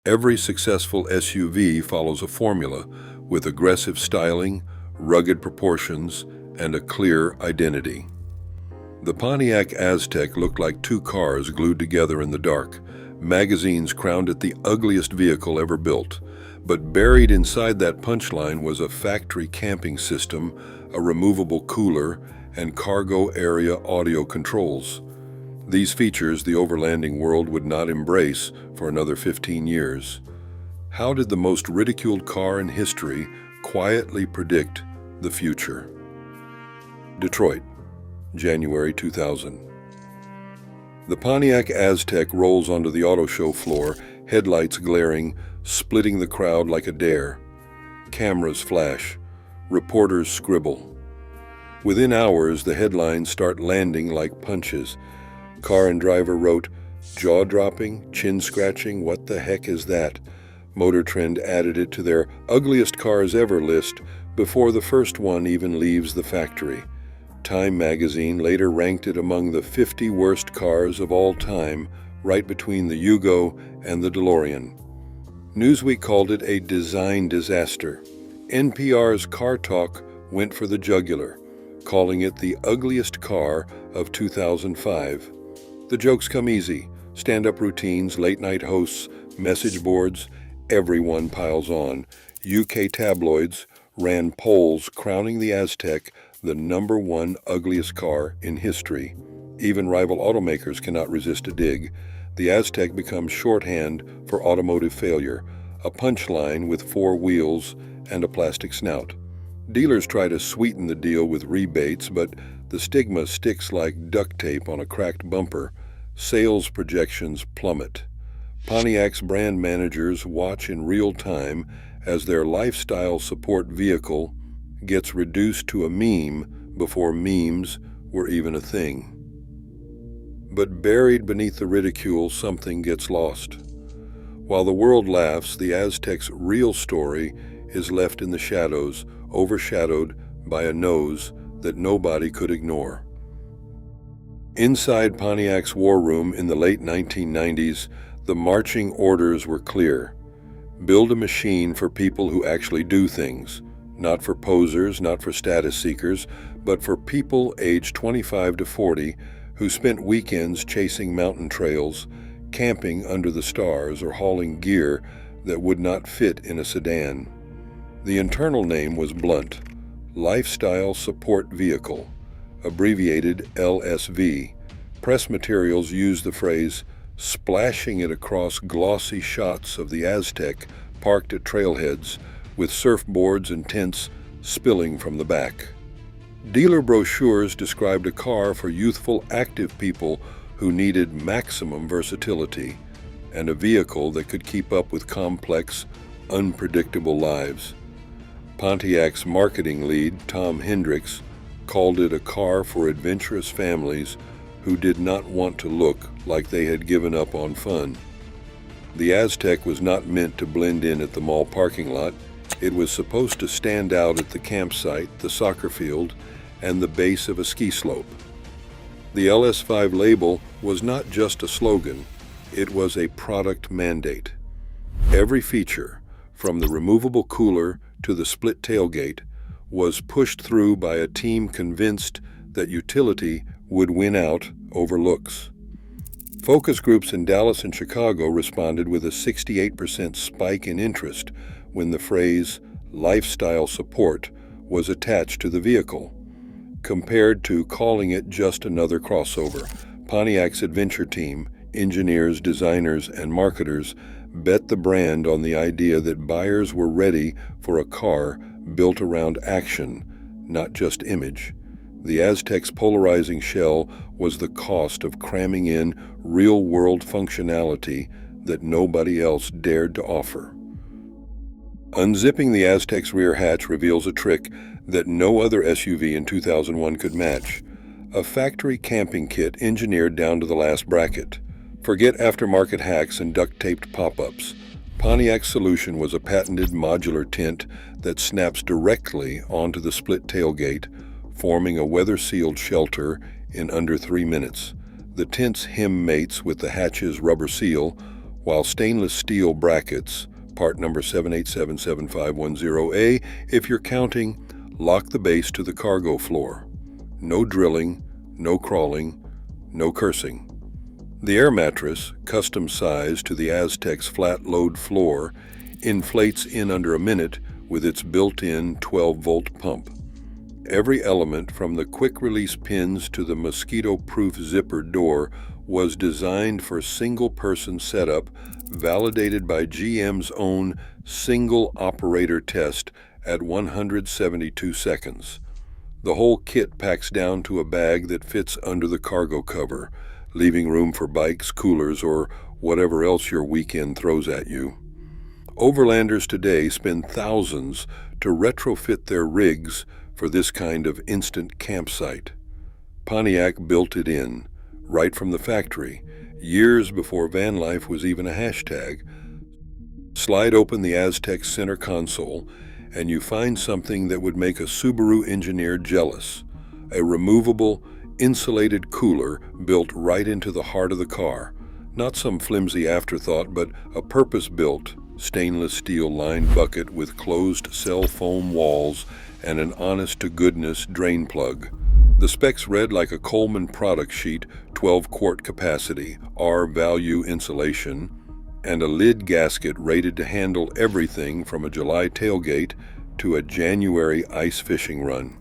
Every successful SUV follows a formula with aggressive styling, rugged proportions, and a clear identity. The Pontiac Aztek looked like two cars glued together in the dark. Magazines crowned it the ugliest vehicle ever built. But buried inside that punchline was a factory camping system, a removable cooler, and cargo area audio controls. These features the overlanding world would not embrace for another 15 years. How did the most ridiculed car in history quietly predict the future? Detroit, January 2000. The Pontiac Aztek rolls onto the auto show floor, headlights glaring, splitting the crowd like a dare. Cameras flash, reporters scribble. Within hours, the headlines start landing like punches. Car and driver wrote, "Jaw-dropping, chin-scratching, what the heck is that?" Motor Trend added it to their ugliest cars ever list before the first one even leaves the factory. Time magazine later ranked it among the 50 worst cars of all time, right between the Yugo and the DeLorean. Newsweek called it a design disaster. NPR's Car Talk went for the jugular, calling it the ugliest car of 2005. The jokes come easy. Stand-up routines, late-night hosts, message boards, everyone piles on. UK tabloids ran polls crowning the Aztek the #1 ugliest car in history. Even rival automakers cannot resist a dig. The Aztek becomes shorthand for automotive failure, a punchline with 4 wheels and a plastic snout. Dealers try to sweeten the deal with rebates, but the stigma sticks like duct tape on a cracked bumper. Sales projections plummet. Pontiac's brand managers watch in real time as their lifestyle support vehicle gets reduced to a meme before memes were even a thing. But buried beneath the ridicule, something gets lost. While the world laughs, the Aztek's real story is left in the shadows, overshadowed by a nose that nobody could ignore. Inside Pontiac's war room in the late 1990s, the marching orders were clear. Build a machine for people who actually do things, not for posers, not for status seekers, but for people aged 25 to 40 who spent weekends chasing mountain trails, camping under the stars, or hauling gear that would not fit in a sedan. The internal name was blunt: Lifestyle Support Vehicle, abbreviated LSV. Press materials used the phrase, splashing it across glossy shots of the Aztek parked at trailheads, with surfboards and tents spilling from the back. Dealer brochures described a car for youthful, active people who needed maximum versatility, and a vehicle that could keep up with complex, unpredictable lives. Pontiac's marketing lead, Tom Hendricks, called it a car for adventurous families who did not want to look like they had given up on fun. The Aztek was not meant to blend in at the mall parking lot. It was supposed to stand out at the campsite, the soccer field, and the base of a ski slope. The LS5 label was not just a slogan, it was a product mandate. Every feature, from the removable cooler to the split tailgate, was pushed through by a team convinced that utility would win out over looks. Focus groups in Dallas and Chicago responded with a 68% spike in interest when the phrase lifestyle support was attached to the vehicle. Compared to calling it just another crossover, Pontiac's adventure team, engineers, designers, and marketers bet the brand on the idea that buyers were ready for a car built around action, not just image. The Aztek's polarizing shell was the cost of cramming in real-world functionality that nobody else dared to offer. Unzipping the Aztek's rear hatch reveals a trick that no other SUV in 2001 could match: a factory camping kit engineered down to the last bracket. Forget aftermarket hacks and duct-taped pop-ups. Pontiac's solution was a patented modular tent that snaps directly onto the split tailgate, forming a weather-sealed shelter in under 3 minutes. The tent's hem mates with the hatch's rubber seal, while stainless steel brackets, part number 7877510A, if you're counting, lock the base to the cargo floor. No drilling, no crawling, no cursing. The air mattress, custom sized to the Aztek's flat load floor, inflates in under a minute with its built-in 12-volt pump. Every element, from the quick-release pins to the mosquito-proof zipper door, was designed for single-person setup, validated by GM's own single-operator test at 172 seconds. The whole kit packs down to a bag that fits under the cargo cover, leaving room for bikes, coolers, or whatever else your weekend throws at you. Overlanders today spend thousands to retrofit their rigs for this kind of instant campsite. Pontiac built it in, right from the factory, years before van life was even a hashtag. Slide open the Aztek center console, and you find something that would make a Subaru engineer jealous: a removable, insulated cooler built right into the heart of the car. Not some flimsy afterthought, but a purpose-built, stainless steel lined bucket with closed cell foam walls and an honest-to-goodness drain plug. The specs read like a Coleman product sheet: 12-quart capacity, R-value insulation, and a lid gasket rated to handle everything from a July tailgate to a January ice fishing run.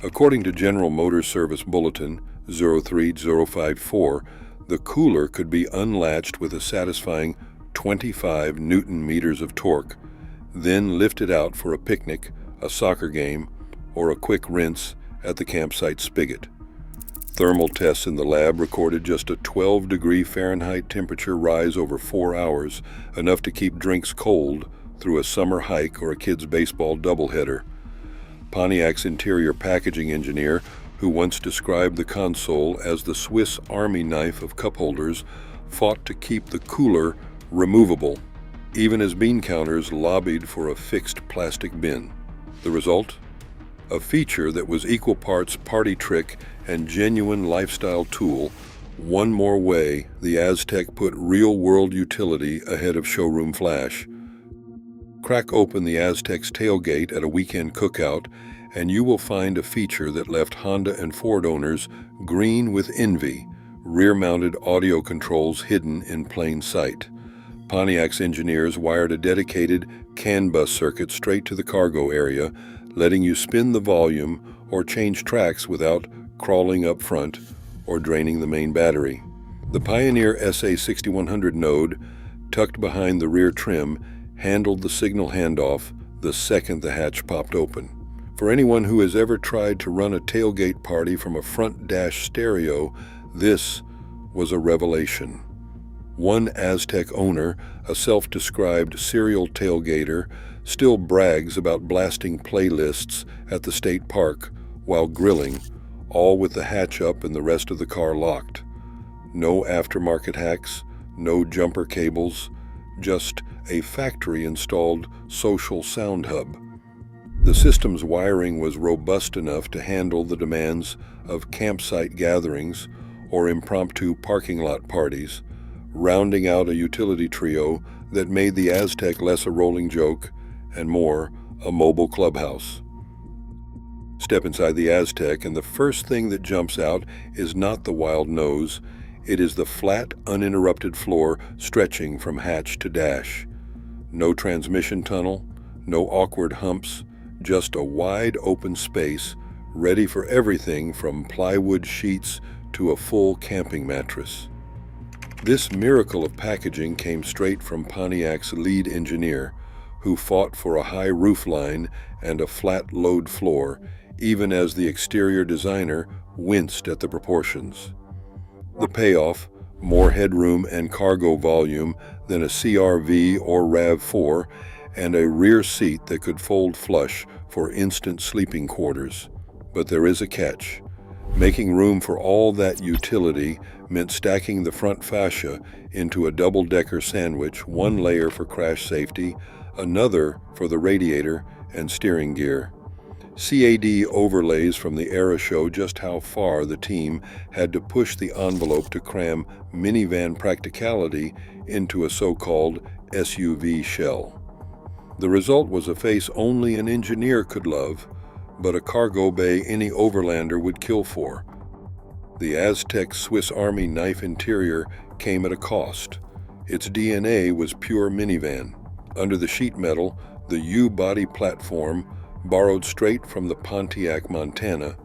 According to General Motors Service Bulletin 03054, the cooler could be unlatched with a satisfying 25 Newton-meters of torque, then lifted out for a picnic, a soccer game, or a quick rinse at the campsite spigot. Thermal tests in the lab recorded just a 12-degree Fahrenheit temperature rise over 4 hours, enough to keep drinks cold through a summer hike or a kid's baseball doubleheader. Pontiac's interior packaging engineer, who once described the console as the Swiss Army knife of cup holders, fought to keep the cooler removable, even as bean counters lobbied for a fixed plastic bin. The result? A feature that was equal parts party trick and genuine lifestyle tool. One more way the Aztek put real-world utility ahead of showroom flash. Crack open the Aztek's tailgate at a weekend cookout, and you will find a feature that left Honda and Ford owners green with envy: rear-mounted audio controls hidden in plain sight. Pontiac's engineers wired a dedicated CAN bus circuit straight to the cargo area, letting you spin the volume or change tracks without crawling up front or draining the main battery. The Pioneer SA6100 node, tucked behind the rear trim, handled the signal handoff the second the hatch popped open. For anyone who has ever tried to run a tailgate party from a front dash stereo, this was a revelation. One Aztek owner, a self-described serial tailgater, still brags about blasting playlists at the state park while grilling, all with the hatch up and the rest of the car locked. No aftermarket hacks, no jumper cables, just a factory-installed social sound hub. The system's wiring was robust enough to handle the demands of campsite gatherings or impromptu parking lot parties, rounding out a utility trio that made the Aztek less a rolling joke and more a mobile clubhouse. Step inside the Aztek, and the first thing that jumps out is not the wild nose. It is the flat, uninterrupted floor stretching from hatch to dash. No transmission tunnel, no awkward humps, just a wide open space ready for everything from plywood sheets to a full camping mattress. This miracle of packaging came straight from Pontiac's lead engineer, who fought for a high roof line and a flat load floor, even as the exterior designer winced at the proportions. The payoff: more headroom and cargo volume than a CR-V or RAV4, and a rear seat that could fold flush for instant sleeping quarters. But there is a catch. Making room for all that utility meant stacking the front fascia into a double-decker sandwich, one layer for crash safety, another for the radiator and steering gear. CAD overlays from the era show just how far the team had to push the envelope to cram minivan practicality into a so-called SUV shell. The result was a face only an engineer could love, but a cargo bay any overlander would kill for. The Aztek Swiss Army knife interior came at a cost. Its DNA was pure minivan. Under the sheet metal, the U-body platform, borrowed straight from the Pontiac, Montana,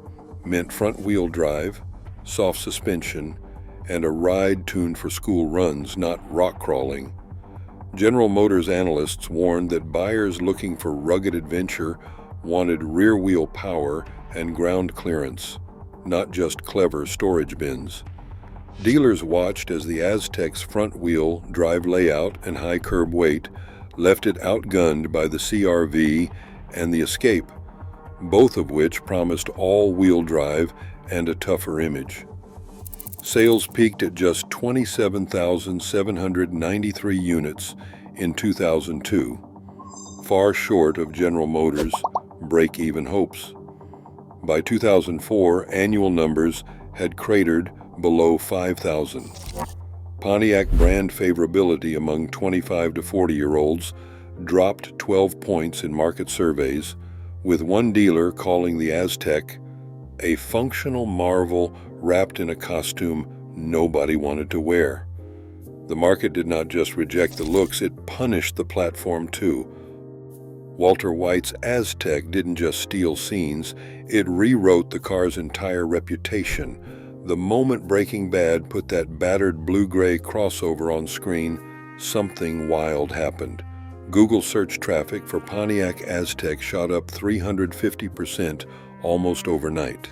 meant front-wheel drive, soft suspension, and a ride tuned for school runs, not rock crawling. General Motors analysts warned that buyers looking for rugged adventure wanted rear-wheel power and ground clearance, not just clever storage bins. Dealers watched as the Aztek's front-wheel drive layout and high curb weight left it outgunned by the CR-V and the Escape, both of which promised all-wheel drive and a tougher image. Sales peaked at just 27,793 units in 2002, far short of General Motors' break-even hopes. By 2004, annual numbers had cratered below 5,000. Pontiac brand favorability among 25 to 40-year-olds dropped 12 points in market surveys, with one dealer calling the Aztek a functional marvel wrapped in a costume nobody wanted to wear. The market did not just reject the looks, it punished the platform too. Walter White's Aztek didn't just steal scenes, it rewrote the car's entire reputation. The moment Breaking Bad put that battered blue-gray crossover on screen, something wild happened. Google search traffic for Pontiac Aztek shot up 350% almost overnight.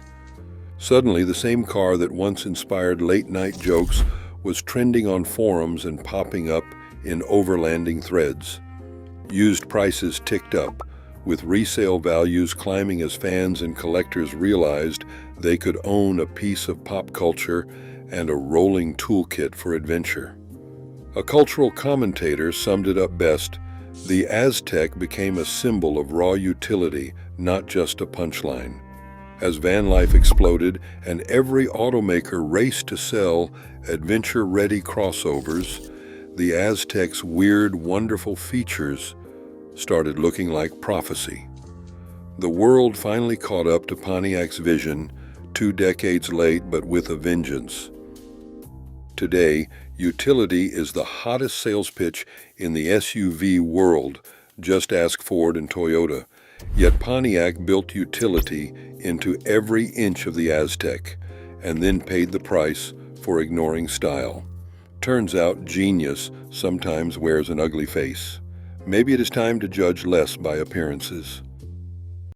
Suddenly, the same car that once inspired late-night jokes was trending on forums and popping up in overlanding threads. Used prices ticked up, with resale values climbing as fans and collectors realized they could own a piece of pop culture and a rolling toolkit for adventure. A cultural commentator summed it up best: the Aztek became a symbol of raw utility, not just a punchline. As van life exploded and every automaker raced to sell adventure-ready crossovers, the Aztek's weird, wonderful features started looking like prophecy. The world finally caught up to Pontiac's vision, 2 decades late but with a vengeance. Today, utility is the hottest sales pitch in the SUV world. Just ask Ford and Toyota. Yet Pontiac built utility into every inch of the Aztek, and then paid the price for ignoring style. Turns out genius sometimes wears an ugly face. Maybe it is time to judge less by appearances.